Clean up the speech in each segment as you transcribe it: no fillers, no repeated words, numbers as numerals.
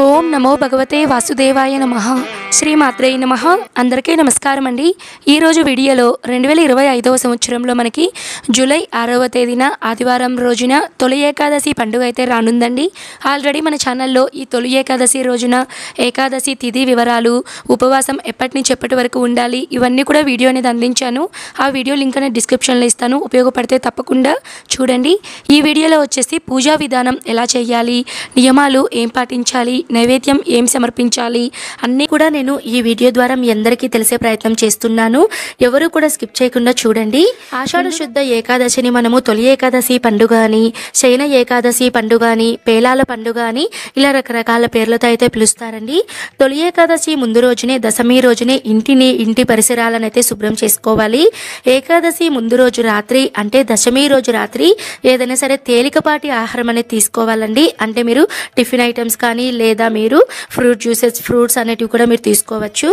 ఓం నమో భగవతే వాసుదేవాయ నమః. శ్రీమాత్రే నమః. అందరికీ నమస్కారం అండి. ఈరోజు వీడియోలో 2025వ సంవత్సరంలో మనకి జూలై 6వ తేదీన ఆదివారం రోజున తొలి ఏకాదశి పండుగ అయితే రానుందండి. ఆల్రెడీ మన ఛానల్లో ఈ తొలి ఏకాదశి రోజున ఏకాదశి తిథి వివరాలు, ఉపవాసం ఎప్పటి నుంచి ఎప్పటి వరకు ఉండాలి, ఇవన్నీ కూడా వీడియో అనేది అందించాను. ఆ వీడియో లింక్ అనేది డిస్క్రిప్షన్లో ఇస్తాను, ఉపయోగపడితే తప్పకుండా చూడండి. ఈ వీడియోలో వచ్చేసి పూజా విధానం ఎలా చేయాలి, నియమాలు ఏం పాటించాలి, నైవేద్యం ఏం సమర్పించాలి అన్నీ కూడా నేను ఈ వీడియో ద్వారా మీ అందరికీ తెలిసే ప్రయత్నం చేస్తున్నాను. ఎవరు కూడా స్కిప్ చేయకుండా చూడండి. ఆషాఢ శుద్ధ ఏకాదశిని మనము తొలి ఏకాదశి పండుగ అని, శయన ఏకాదశి పండుగ అని, పేలాల పండుగ అని ఇలా రకరకాల పేర్లతో అయితే పిలుస్తారండి. తొలి ఏకాదశి ముందు రోజునే, దశమి రోజునే ఇంటి పరిసరాలను అయితే శుభ్రం చేసుకోవాలి. ఏకాదశి ముందు రోజు రాత్రి అంటే దశమి రోజు రాత్రి ఏదైనా సరే తేలికపాటి ఆహారం అనేది తీసుకోవాలండి. అంటే మీరు టిఫిన్ ఐటమ్స్ కానీ లేదా మీరు ఫ్రూట్స్ అనేటివి కూడా మీరు తీసుకోవచ్చు.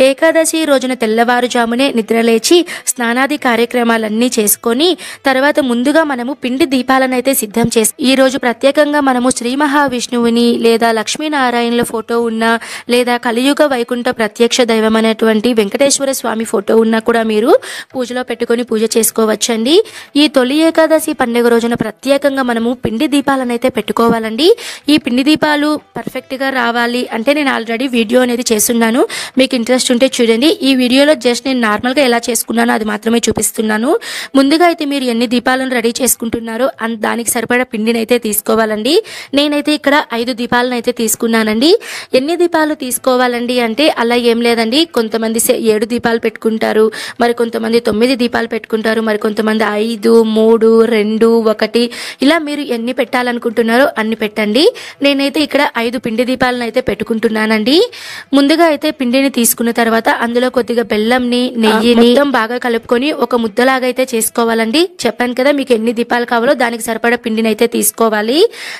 ఏకాదశి రోజున తెల్లవారుజామునే నిద్రలేచి స్నానాది కార్యక్రమాలన్నీ చేసుకొని తర్వాత ముందుగా మనము పిండి దీపాలను అయితే సిద్ధం చేసి, ఈ రోజు ప్రత్యేకంగా మనము శ్రీ మహావిష్ణువుని లేదా లక్ష్మీనారాయణుల ఫోటో ఉన్న లేదా కలియుగ వైకుంఠ ప్రత్యక్ష దైవం అనేటువంటి వెంకటేశ్వర స్వామి ఫోటో ఉన్నా కూడా మీరు పూజలో పెట్టుకొని పూజ చేసుకోవచ్చండి. ఈ తొలి ఏకాదశి పండుగ రోజున ప్రత్యేకంగా మనము పిండి దీపాలను అయితే పెట్టుకోవాలండి. ఈ పిండి దీపాలు పర్ఫెక్ట్ గా రావాలి అంటే నేను ఆల్రెడీ వీడియో అనేది చేస్తున్నాను, మీకు ఇంట్రెస్ట్ ఉంటే చూడండి. ఈ వీడియోలో జస్ట్ నేను నార్మల్ గా ఎలా చేసుకున్నానో అది మాత్రమే చూపిస్తున్నాను. ముందుగా అయితే మీరు ఎన్ని దీపాలను రెడీ చేసుకుంటున్నారో దానికి సరిపడా పిండిని అయితే తీసుకోవాలండి. నేనైతే ఇక్కడ 5 దీపాలను అయితే తీసుకున్నానండి. ఎన్ని దీపాలు తీసుకోవాలండి అంటే అలా ఏం లేదండి. కొంతమంది 7 దీపాలు పెట్టుకుంటారు, మరి కొంతమంది 9 దీపాలు పెట్టుకుంటారు, మరి కొంతమంది 5, 3, 2, 1 ఇలా మీరు ఎన్ని పెట్టాలనుకుంటున్నారో అన్ని పెట్టండి. నేనైతే ఇక్కడ 5 పిండి దీపాలను అయితే పెట్టుకుంటున్నానండి. ముందుగా అయితే పిండిని తీసుకున్న తర్వాత అందులో కొద్దిగా బెల్లంని, నెయ్యిని మొత్తం బాగా కలుపుకొని ఒక ముద్దలాగా అయితే చేసుకోవాలండి. చెప్పాను కదా, మీకు ఎన్ని దీపాలు కావాలో దానికి సరిపడా పిండిని అయితే తీసుకోవాలి.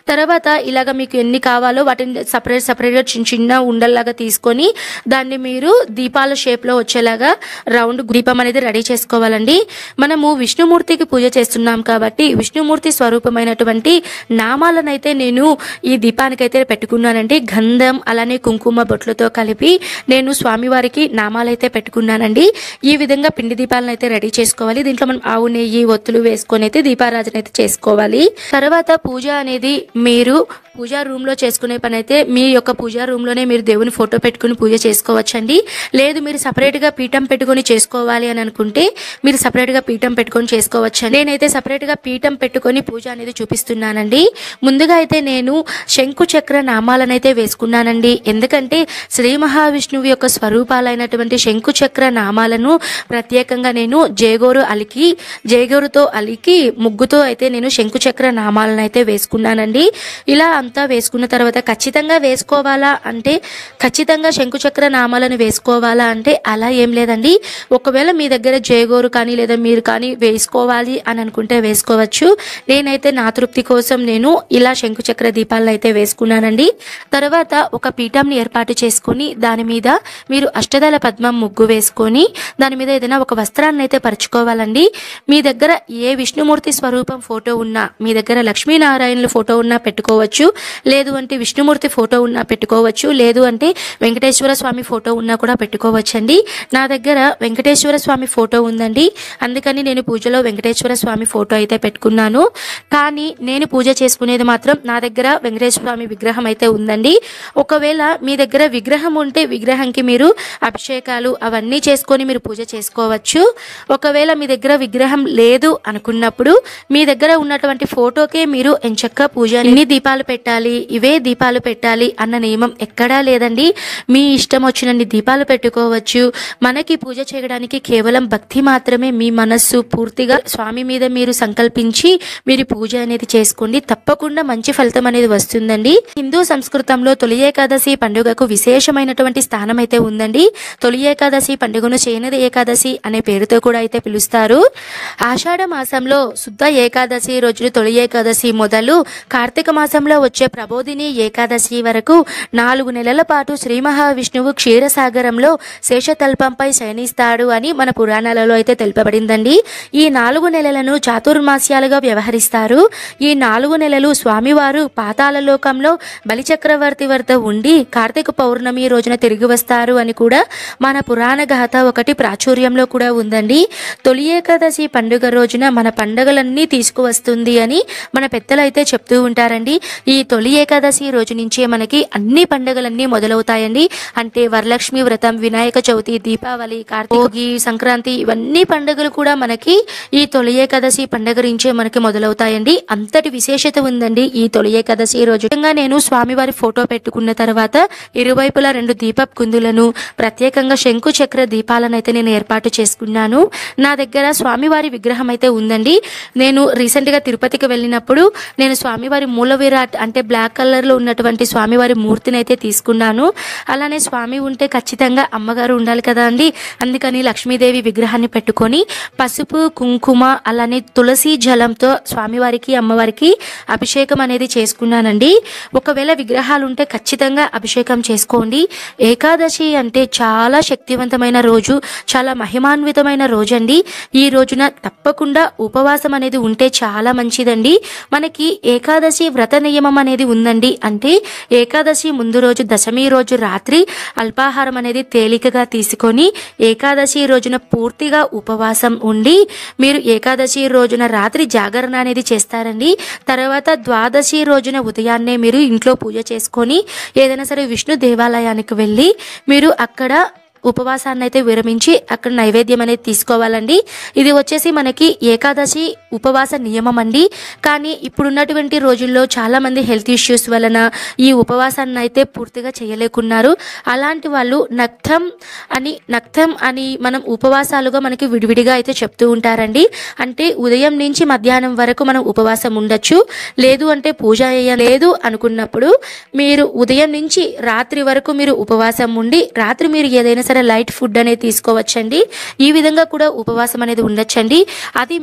తర్వాత ఇలాగ మీకు ఎన్ని కావాలో వాటిని సపరేట్ గా చిన్న ఉండల్లాగా తీసుకొని దాన్ని మీరు దీపాల షేప్ లో వచ్చేలాగా రౌండ్ దీపం అనేది రెడీ చేసుకోవాలండి. మనము విష్ణుమూర్తికి పూజ చేస్తున్నాం కాబట్టి విష్ణుమూర్తి స్వరూపమైనటువంటి నామాలను అయితే నేను ఈ దీపానికైతే పెట్టుకున్నానండి. గంధం అలానే కుంకుమ బొట్లతో కలిపి నేను స్వామివారికి నామాలు అయితే పెట్టుకున్నానండి. ఈ విధంగా పిండి దీపాలను అయితే రెడీ చేసుకోవాలి. దీంట్లో మనం ఆవు నెయ్యి, ఒత్తులు వేసుకొని అయితే దీపారాధన అయితే చేసుకోవాలి. తర్వాత పూజ అనేది మీరు పూజా రూమ్ లో చేసుకునే పని అయితే మీ యొక్క పూజా రూమ్ లోనే మీరు దేవుని ఫోటో పెట్టుకుని పూజ చేసుకోవచ్చండి. లేదు మీరు సపరేట్ గా పీఠం పెట్టుకుని చేసుకోవాలి అని అనుకుంటే మీరు సపరేట్ గా పీఠం పెట్టుకొని చేసుకోవచ్చు. నేనైతే సపరేట్ గా పీఠం పెట్టుకొని పూజ అనేది చూపిస్తున్నానండి. ముందుగా అయితే నేను శంకు చక్ర నామాలను అయితే వేసుకున్నానండి. ఎందుకంటే శ్రీ మహావిష్ణువు యొక్క స్వరూపాలైనటువంటి శంకు చక్ర నామాలను ప్రత్యేకంగా నేను జేగోరుతో అలికి ముగ్గుతో అయితే నేను శంకు చక్ర నామాలను అయితే వేసుకున్నానండి. ఇలా అంతా వేసుకున్న తర్వాత ఖచ్చితంగా శంకు చక్ర నామాలను వేసుకోవాలా అంటే అలా ఏం లేదండి. ఒకవేళ మీ దగ్గర జేగోరు కానీ లేదా మీరు కానీ వేసుకోవాలి అని అనుకుంటే వేసుకోవచ్చు. నేనైతే నా తృప్తి కోసం నేను ఇలా శంకు చక్ర దీపాలను అయితే వేసుకున్నానండి. తర్వాత ఒక పీఠంని ఏర్పాటు చేసుకుని దాని మీద మీరు అష్టదళ పద్మం ముగ్గు వేసుకొని దాని మీద ఏదైనా ఒక వస్త్రాన్ని అయితే పరుచుకోవాలండి. మీ దగ్గర ఏ విష్ణుమూర్తి స్వరూపం ఫోటో ఉన్నా, మీ దగ్గర లక్ష్మీనారాయణుల ఫోటో ఉన్నా పెట్టుకోవచ్చు, లేదు అంటే విష్ణుమూర్తి ఫోటో ఉన్నా పెట్టుకోవచ్చు, లేదు అంటే వెంకటేశ్వర స్వామి ఫోటో ఉన్నా కూడా పెట్టుకోవచ్చండి. నా దగ్గర వెంకటేశ్వర స్వామి ఫోటో ఉందండి, అందుకని నేను పూజలో వెంకటేశ్వర స్వామి ఫోటో అయితే పెట్టుకున్నాను. కానీ నేను పూజ చేసుకునేది మాత్రం నా దగ్గర వెంకటేశ్వర స్వామి విగ్రహం అయితే ఉందండి. ఒకవేళ మీ దగ్గర విగ్రహం ఉంటే విగ్రహంకి మీరు అభిషేకాలు అవన్నీ చేసుకొని మీరు పూజ చేసుకోవచ్చు. ఒకవేళ మీ దగ్గర విగ్రహం లేదు అనుకున్నప్పుడు మీ దగ్గర ఉన్నటువంటి ఫోటోకే మీరు ఎంచక్కా పూజ, ఇన్ని దీపాలు పెట్టాలి, ఇవే దీపాలు పెట్టాలి అన్న నియమం ఎక్కడా లేదండి. మీ ఇష్టం వచ్చినన్ని దీపాలు పెట్టుకోవచ్చు. మనకి పూజ చేయడానికి కేవలం భక్తి మాత్రమే, మీ మనస్సు పూర్తిగా స్వామి మీద మీరు సంకల్పించి మీరు పూజ అనేది చేసుకోండి. తప్పకుండా మంచి ఫలితం అనేది వస్తుందండి. హిందూ సంస్కృతంలో తొలి ఏకాదశి పండుగకు విశేషమైనటువంటి స్థానం అయితే ఉందండి. తొలి ఏకాదశి పండుగను శయన ఏకాదశి అనే పేరుతో కూడా అయితే పిలుస్తారు. ఆషాఢ మాసంలో శుద్ధ ఏకాదశి రోజున తొలి ఏకాదశి మొదలు కార్తీక మాసంలో వచ్చే ప్రబోధిని ఏకాదశి వరకు 4 నెలల పాటు శ్రీ మహావిష్ణువు క్షీరసాగరంలో శేషతల్పంపై శయనిస్తాడు అని మన పురాణాలలో అయితే తెలుపబడిందండి. ఈ 4 నెలలను చాతుర్మాస్యాలుగా వ్యవహరిస్తారు. ఈ 4 నెలలు స్వామివారు పాతాళ లోకంలో బలిచక్రవర్తి వద్ద ఉండి కార్తీక పౌర్ణమి రోజున తిరిగి వస్తారు అని కూడా మన పురాణ గాథ ఒకటి ప్రాచుర్యంలో కూడా ఉందండి. తొలి ఏకాదశి పండుగ రోజున మన పండుగలన్నీ తీసుకువస్తుంది అని మన పెద్దలు అయితే చెప్తూ ఉంటారండి. ఈ తొలి ఏకాదశి రోజు నుంచే మనకి అన్ని పండుగలన్నీ మొదలవుతాయండి. అంటే వరలక్ష్మి వ్రతం, వినాయక చవితి, దీపావళి, కార్తీక, సంక్రాంతి ఇవన్నీ పండుగలు కూడా మనకి ఈ తొలి ఏకాదశి పండుగ నుంచే మనకి మొదలవుతాయండి. అంతటి విశేషత ఉందండి ఈ తొలి ఏకాదశి రోజు. నేను స్వామివారి ఫోటో పెట్టుకున్న తర్వాత ఇరువైపులా 2 దీపపు కుందులను, ప్రత్యేకంగా శంకు చక్ర దీపాలను అయితే నేను ఏర్పాటు చేసుకున్నాను. నా దగ్గర స్వామివారి విగ్రహం అయితే ఉందండి. నేను రీసెంట్గా తిరుపతికి వెళ్ళినప్పుడు నేను స్వామివారి మూల విరాట్ అంటే బ్లాక్ కలర్లో ఉన్నటువంటి స్వామివారి మూర్తిని అయితే తీసుకున్నాను. అలానే స్వామి ఉంటే ఖచ్చితంగా అమ్మగారు ఉండాలి కదా అండి. అందుకని లక్ష్మీదేవి విగ్రహాన్ని పెట్టుకొని పసుపు, కుంకుమ అలానే తులసి జలంతో స్వామివారికి అమ్మవారికి అభిషేకం అనేది చేసుకున్నానండి. ఒకవేళ విగ్రహాలు ఉంటే ఖచ్చితంగా అభిషేకం చేసుకోండి. ఏకాదశి అంటే చాలా శక్తివంతమైన రోజు, చాలా మహిమాన్వితమైన రోజు అండి. ఈ రోజున తప్పకుండా ఉపవాసం అనేది ఉంటే చాలా మంచిదండి. మనకి ఏకాదశి వ్రత నియమం అనేది ఉందండి. అంటే ఏకాదశి ముందు రోజు దశమి రోజు రాత్రి అల్పాహారం అనేది తేలికగా తీసుకొని ఏకాదశి రోజున పూర్తిగా ఉపవాసం ఉండి మీరు ఏకాదశి రోజున రాత్రి జాగరణ అనేది చేస్తారండి. తర్వాత ద్వాదశి రోజున ఉదయాన్నే మీరు ఇంట్లో పూజ చేసుకొని ఏదైనా సరే విష్ణు దేవాలయానికి వెళ్ళి మీరు అక్కడ ఉపవాసాన్ని అయితే విరమించి అక్కడ నైవేద్యం అనేది తీసుకోవాలండి. ఇది వచ్చేసి మనకి ఏకాదశి ఉపవాస నియమం అండి. కానీ ఇప్పుడున్నటువంటి రోజుల్లో చాలామంది హెల్త్ ఇష్యూస్ వలన ఈ ఉపవాసాన్ని అయితే పూర్తిగా చేయలేకున్నారు. అలాంటి వాళ్ళు నక్తం అని మనం ఉపవాసాలుగా మనకి విడివిడిగా అయితే చెప్తూ ఉంటారండి. అంటే ఉదయం నుంచి మధ్యాహ్నం వరకు మనం ఉపవాసం ఉండొచ్చు, లేదు అంటే పూజ చేయలేదు అనుకున్నప్పుడు మీరు ఉదయం నుంచి రాత్రి వరకు మీరు ఉపవాసం ఉండి రాత్రి మీరు ఏదైనా సరే లైట్ ఫుడ్ అనేది తీసుకోవచ్చండి. ఈ విధంగా కూడా ఉపవాసం అనేది ఉండొచ్చండి. అది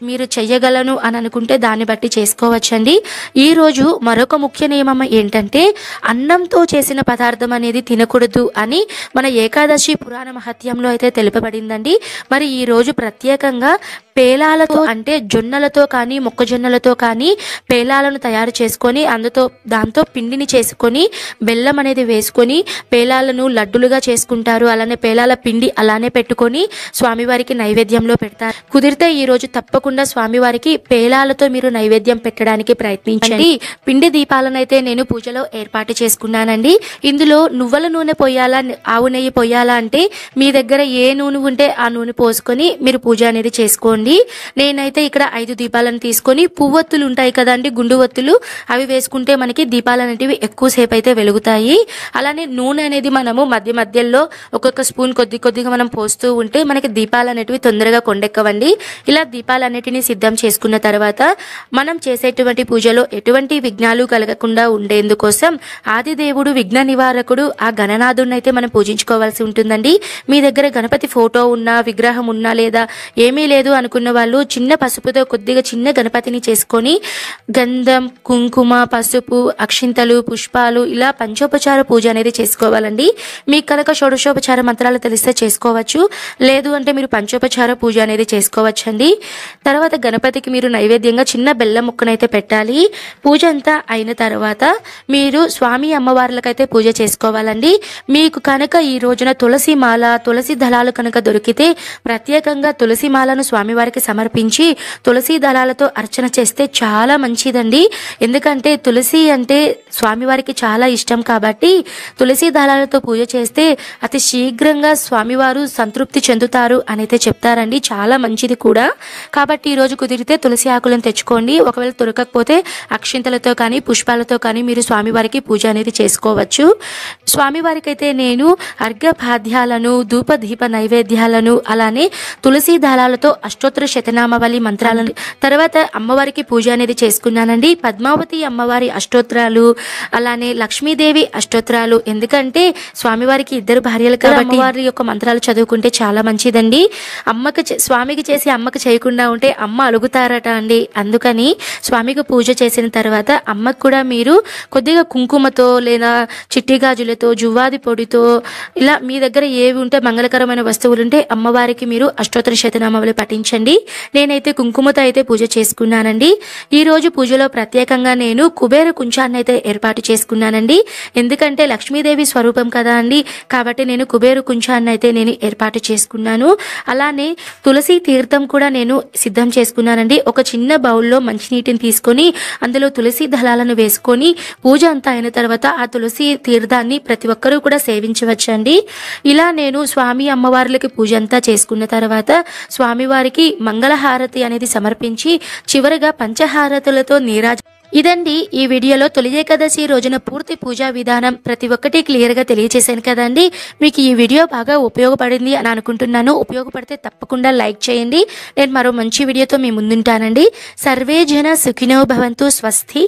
మీరు చెయ్యగలను అని అనుకుంటే దాన్ని బట్టి చేసుకోవచ్చండి. ఈ రోజు మరొక ముఖ్య నియమం ఏంటంటే అన్నంతో చేసిన పదార్థం అనేది తినకూడదు అని మన ఏకాదశి పురాణ మహత్యంలో అయితే తెలుపబడిందండి. మరి ఈ రోజు ప్రత్యేకంగా పేలాలతో అంటే జొన్నలతో కానీ మొక్కజొన్నలతో కానీ పేలాలను తయారు చేసుకొని దాంతో పిండిని చేసుకొని బెల్లం అనేది వేసుకొని పేలాలను లడ్డులుగా చేసుకుంటారు. అలానే పేలాల పిండి అలానే పెట్టుకొని స్వామివారికి నైవేద్యంలో పెడతారు. కుదిరితే ఈ రోజు తప్పకుండా స్వామివారికి పేలాలతో మీరు నైవేద్యం పెట్టడానికి ప్రయత్నించండి. పిండి దీపాలను అయితే నేను పూజలో ఏర్పాటు చేసుకున్నానండి. ఇందులో నువ్వుల నూనె పోయాలా, ఆవు నెయ్యి పోయాలా అంటే మీ దగ్గర ఏ నూనె ఉంటే ఆ నూనె పోసుకొని మీరు పూజ అనేది చేసుకోండి. నేనైతే ఇక్కడ 5 దీపాలను తీసుకొని పువ్వొత్తులు ఉంటాయి కదండి, గుండు ఒత్తులు, అవి వేసుకుంటే మనకి దీపాలు అనేటివి ఎక్కువసేపు అయితే వెలుగుతాయి. అలానే నూనె అనేది మనము మధ్యలో ఒక్కొక్క స్పూన్ కొద్దిగా మనం పోస్తూ ఉంటే మనకి దీపాలు అనేటివి తొందరగా కొండెక్కవండి. ఇలా దీపాలన్నిటిని సిద్ధం చేసుకున్న తర్వాత మనం చేసేటువంటి పూజలో ఎటువంటి విఘ్నాలు కలగకుండా ఉండేందుకోసం ఆదిదేవుడు విఘ్న నివారకుడు ఆ గణనాథుడిని అయితే మనం పూజించుకోవాల్సి ఉంటుందండి. మీ దగ్గర గణపతి ఫోటో ఉన్నా, విగ్రహం ఉన్నా లేదా ఏమీ లేదు అనుకున్న వాళ్ళు చిన్న పసుపుతో కొద్దిగా చిన్న గణపతిని చేసుకొని గంధం, కుంకుమ, పసుపు, అక్షింతలు, పుష్పాలు ఇలా పంచోపచార పూజ అనేది చేసుకోవాలండి. మీకు కనుక షోడశోపచార మంత్రాలు తెలిస్తే చేసుకోవచ్చు, లేదు అంటే మీరు పంచోపచార పూజ అనేది చేసుకోవచ్చండి. తర్వాత గణపతికి మీరు నైవేద్యంగా చిన్న బెల్లం ముక్కనైతే పెట్టాలి. పూజ అంతా అయిన తర్వాత మీరు స్వామి అమ్మవార్లకైతే పూజ చేసుకోవాలండి. మీకు కనుక ఈ రోజున తులసి మాల, తులసి దళాలు కనుక దొరికితే ప్రత్యేకంగా తులసి మాలను స్వామివారికి సమర్పించి తులసి దళాలతో అర్చన చేస్తే చాలా మంచిదండి. ఎందుకంటే తులసి అంటే స్వామివారికి చాలా ఇష్టం కాబట్టి తులసి దళాలతో పూజ చేస్తే అతి శీఘ్రంగా స్వామివారు సంతృప్తి చెందుతారు అని అయితే చెప్తారండి. చాలా మంచిది కూడా. కాబట్టి ఈరోజు కుదిరితే తులసి ఆకులను తెచ్చుకోండి. ఒకవేళ దొరకకపోతే అక్షింతలతో కానీ పుష్పాలతో కానీ మీరు స్వామివారికి పూజ అనేది చేసుకోవచ్చు. స్వామివారికి అయితే నేను అర్ఘ్యపాద్యాలను, ధూప దీప నైవేద్యాలను అలానే తులసి దళాలతో అష్టోత్తర శతనామావళి మంత్రాలను తర్వాత అమ్మవారికి పూజ అనేది చేసుకున్నానండి. పద్మావతి అమ్మవారి అష్టోత్తరాలు అలానే లక్ష్మీదేవి అష్టోత్తరాలు, ఎందుకంటే స్వామివారికి 2 భార్యలు కాబట్టి అమ్మవారి యొక్క మంత్రాలు చదువుకుంటే చాలా మంచిదండి. స్వామికి చేసి అమ్మకి చేయకుండా ఉంటే అమ్మ అలుగుతారట అండి. అందుకని స్వామికి పూజ చేసిన తర్వాత అమ్మకు కూడా మీరు కొద్దిగా కుంకుమతో లేదా చిట్టి గాజులతో జువ్వాది పొడితో ఇలా మీ దగ్గర ఏవి ఉంటే మంగళకరమైన వస్తువులు ఉంటే అమ్మవారికి మీరు అష్టోత్తర శతనామావళి పఠించండి. నేనైతే కుంకుమతో అయితే పూజ చేసుకున్నానండి. ఈ రోజు పూజలో ప్రత్యేకంగా నేను కుబేర కుంచాన్ని అయితే ఏర్పాటు చేసుకున్నానండి. ఎందుకంటే లక్ష్మీదేవి స్వరూపం కదా అండి, కాబట్టి నేను కుబేర కుంచాన్ని అయితే నేను ఏర్పాటు చేసుకున్నాను. అలానే తులసి తీర్థం కూడా నేను సిద్ధం చేసుకున్నానండి. ఒక చిన్న బౌల్లో మంచినీటిని తీసుకొని అందులో తులసి దళాలను వేసుకొని పూజ అంతా అయిన తర్వాత ఆ తులసి తీర్థాన్ని ప్రతి ఒక్కరూ కూడా సేవించవచ్చండి. ఇలా నేను స్వామి అమ్మవార్లకి పూజ అంతా చేసుకున్న తర్వాత స్వామివారికి మంగళహారతి అనేది సమర్పించి చివరిగా పంచహారతులతో ఇదండి ఈ వీడియోలో తొలి ఏకాదశి రోజున పూర్తి పూజా విధానం ప్రతి ఒక్కటి క్లియర్గా తెలియజేశాను కదండి. మీకు ఈ వీడియో బాగా ఉపయోగపడింది అని అనుకుంటున్నాను. ఉపయోగపడితే తప్పకుండా లైక్ చేయండి. నేను మరో మంచి వీడియోతో మీ ముందుంటానండి. సర్వే జన సుఖినో భవంతు. స్వస్తి.